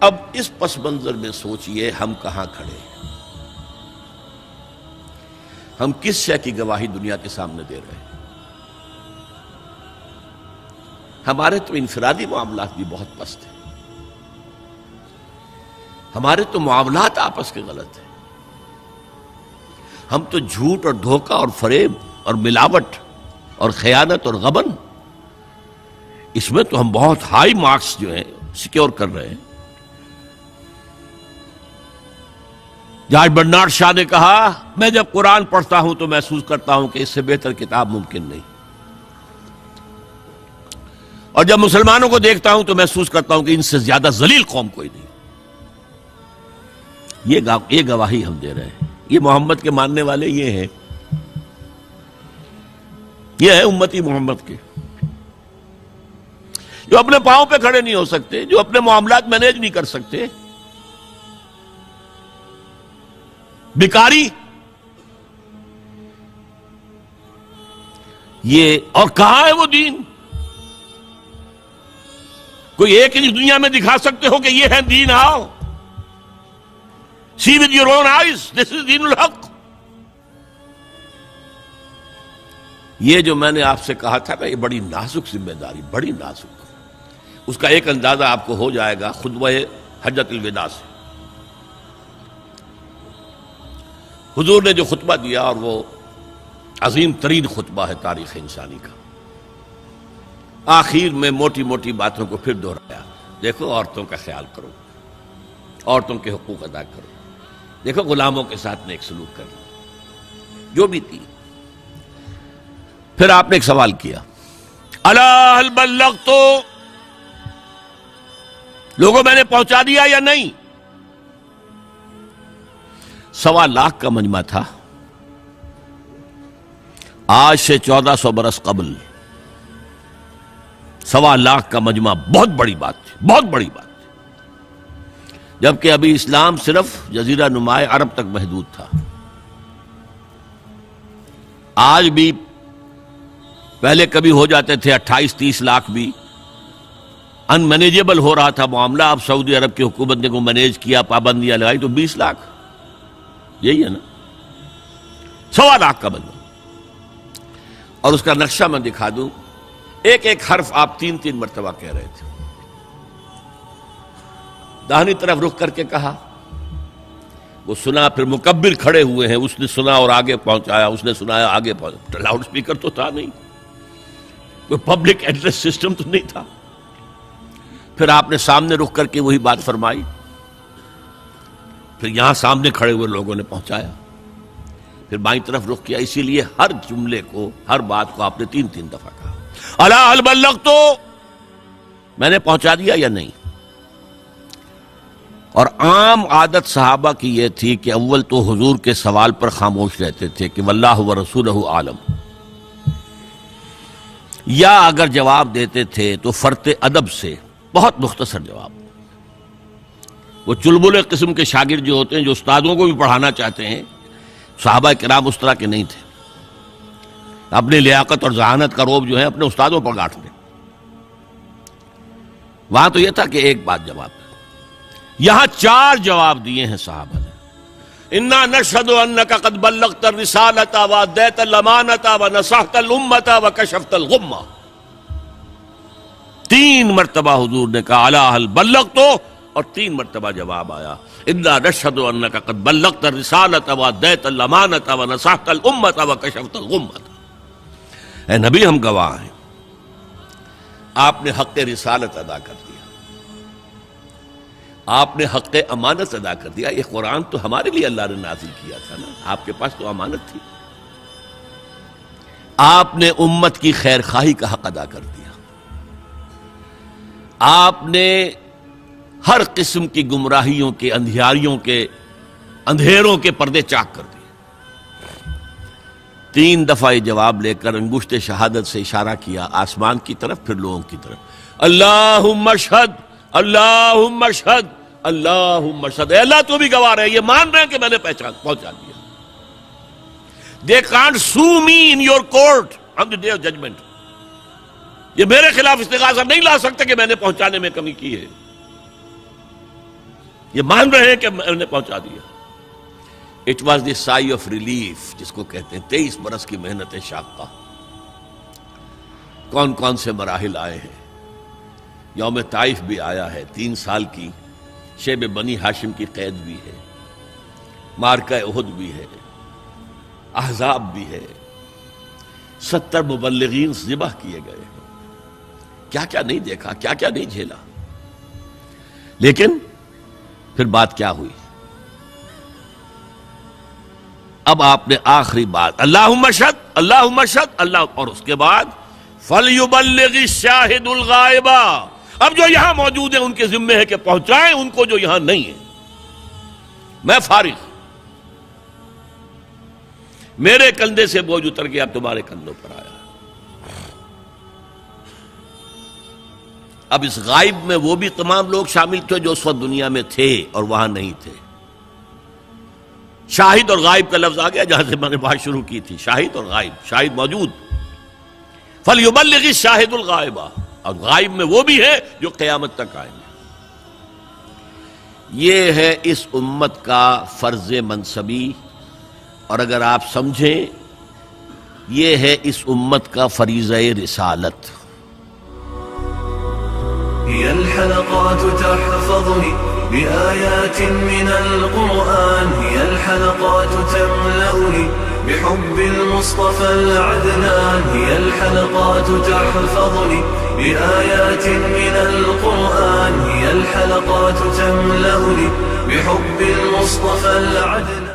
اب اس پس منظر میں سوچئے ہم کہاں کھڑے ہیں، ہم کس شے کی گواہی دنیا کے سامنے دے رہے ہیں؟ ہمارے تو انفرادی معاملات بھی بہت پست ہیں، ہمارے تو معاملات آپس کے غلط ہیں، ہم تو جھوٹ اور دھوکہ اور فریب اور ملاوٹ اور خیانت اور غبن، اس میں تو ہم بہت ہائی مارکس جو ہیں سیکیور کر رہے ہیں۔ جارج برنارڈ شاہ نے کہا، میں جب قرآن پڑھتا ہوں تو محسوس کرتا ہوں کہ اس سے بہتر کتاب ممکن نہیں، اور جب مسلمانوں کو دیکھتا ہوں تو محسوس کرتا ہوں کہ ان سے زیادہ ذلیل قوم کوئی نہیں۔ یہ گواہی ہم دے رہے ہیں، یہ محمد کے ماننے والے یہ ہیں، یہ ہے امتی محمد کے، جو اپنے پاؤں پہ کھڑے نہیں ہو سکتے، جو اپنے معاملات مینیج نہیں کر سکتے، بیکاری، یہ اور کہاں ہے وہ دین؟ کوئی ایک ہی دنیا میں دکھا سکتے ہو کہ یہ ہے دین؟ آؤ see with your own eyes, this is دین الحق۔ یہ جو میں نے آپ سے کہا تھا نا، یہ بڑی نازک ذمہ داری، بڑی نازک، اس کا ایک اندازہ آپ کو ہو جائے گا خطبہ حجۃ الوداع سے۔ حضور نے جو خطبہ دیا، اور وہ عظیم ترین خطبہ ہے تاریخ انسانی کا، آخر میں موٹی موٹی باتوں کو پھر دہرایا۔ دیکھو عورتوں کا خیال کرو، عورتوں کے حقوق ادا کرو، دیکھو غلاموں کے ساتھ نیک سلوک کرنا، جو بھی تھی۔ پھر آپ نے ایک سوال کیا، الا هل بلغت، لوگوں میں نے پہنچا دیا یا نہیں؟ 1.25 لاکھ کا مجمع تھا، آج سے 1400 برس قبل 1.25 لاکھ کا مجمع بہت بڑی بات تھی، بہت بڑی بات تھی، جبکہ ابھی اسلام صرف جزیرہ نما عرب تک محدود تھا۔ آج بھی پہلے کبھی ہو جاتے تھے 28-30 لاکھ بھی، ان مینیجیبل ہو رہا تھا معاملہ۔ اب سعودی عرب کی حکومت نے کو مینیج کیا، پابندیاں لگائی تو 20 لاکھ، یہی ہے نا 1.25 لاکھ کا بندہ۔ اور اس کا نقشہ میں دکھا دوں، ایک ایک حرف آپ 3 مرتبہ کہہ رہے تھے۔ داہنی طرف رخ کر کے کہا، وہ سنا، پھر مکبر کھڑے ہوئے ہیں، اس نے سنا اور آگے پہنچایا، اس نے سنایا آگے پہنچایا۔ لاؤڈ سپیکر تو تھا نہیں، کوئی پبلک ایڈریس سسٹم تو نہیں تھا۔ پھر آپ نے سامنے رخ کر کے وہی بات فرمائی، پھر یہاں سامنے کھڑے ہوئے لوگوں نے پہنچایا، پھر بائیں طرف رخ کیا۔ اسی لیے ہر جملے کو، ہر بات کو آپ نے 3 دفعہ کہا، الا هل بلغت، میں نے پہنچا دیا یا نہیں؟ اور عام عادت صحابہ کی یہ تھی کہ اول تو حضور کے سوال پر خاموش رہتے تھے کہ واللہ ورسولہ عالم، یا اگر جواب دیتے تھے تو فرط ادب سے بہت مختصر جواب۔ وہ چلبلے قسم کے شاگرد جو ہوتے ہیں، جو استادوں کو بھی پڑھانا چاہتے ہیں، صحابہ کرام اس طرح کے نہیں تھے، اپنی لیاقت اور ذہانت کا روب جو ہے اپنے استادوں پر گاٹھ دیں۔ وہاں تو یہ تھا کہ ایک بات جواب ہے، یہاں 4 جواب دیے ہیں صحابہ نے۔ انا نشہد انک قد بلغت الرسالۃ وادیت الامانۃ ونصحت الامۃ وکشفت الغمۃ۔ 3 مرتبہ حضور نے کہا الا هل بلغت، اور 3 مرتبہ جواب آیا انا نشہد انک قد بلغت الرسالۃ وادیت الامانۃ ونصحت الامۃ وکشفت الغمۃ۔ اے نبی، ہم گواہ ہیں، آپ نے حق رسالت ادا کر دیا، آپ نے حق امانت ادا کر دیا۔ یہ قرآن تو ہمارے لیے اللہ نے نازل کیا تھا نا، آپ کے پاس تو امانت تھی۔ آپ نے امت کی خیر خواہی کا حق ادا کر دیا، آپ نے ہر قسم کی گمراہیوں کے، اندھیاریوں کے، اندھیروں کے پردے چاک کر دیے۔ 3 دفعہ یہ جواب لے کر انگشت شہادت سے اشارہ کیا آسمان کی طرف، پھر لوگوں کی طرف، اللہم اشہد، اللہم اشہد، اللہم اشہد۔ اے اللہ تو بھی گواہ رہے، یہ مان رہے ہیں کہ میں نے پہنچا دیا۔ They can't sue me in your court on the day of judgment۔ یہ میرے خلاف استغاثہ نہیں لا سکتے کہ میں نے پہنچانے میں کمی کی ہے۔ یہ مان رہے ہیں کہ میں نے پہنچا دیا. It was the sigh of relief جس کو کہتے ہیں 23 برس کی محنت شاقہ. کون کون سے مراحل آئے ہیں. یوم طائف بھی آیا ہے، 3 سال کی شیب بنی ہاشم کی قید بھی ہے، معرکہ احد بھی ہے، احزاب بھی ہے، 70 مبلغین ذبح کیے گئے ہیں. کیا کیا نہیں دیکھا، کیا کیا نہیں جھیلا. لیکن پھر بات کیا ہوئی؟ اب آپ نے آخری بات اللہم اشہد اللہم اشہد اللہ، اور اس کے بعد فَلْيُبَلِّغِ الشَّاهِدُ الْغَائِبَ. اب جو یہاں موجود ہیں ان کے ذمے ہے کہ پہنچائیں ان کو جو یہاں نہیں ہے. میں فارغ، میرے کندھے سے بوجھ اتر گیا، اب تمہارے کندھوں پر آیا. اب اس غائب میں وہ بھی تمام لوگ شامل تھے جو اس وقت دنیا میں تھے اور وہاں نہیں تھے. شاہد اور غائب کا لفظ آ گیا جہاں سے میں نے بات شروع کی تھی. شاہد اور غائب، شاہد موجود، فَلْيُبَلِّغِ الشَّاهِدُ الْغَائِبَ، اور غائب میں وہ بھی ہے جو قیامت تک آئیں گے. یہ ہے اس امت کا فرض منصبی، اور اگر آپ سمجھیں یہ ہے اس امت کا فریضہ رسالت. هي الحلقات تحفظني بآيات من القرآن، هي الحلقات تملأني بحب المصطفى العدنان، هي الحلقات تحفظني بآيات من القرآن، هي الحلقات تملأني بحب المصطفى العدنان.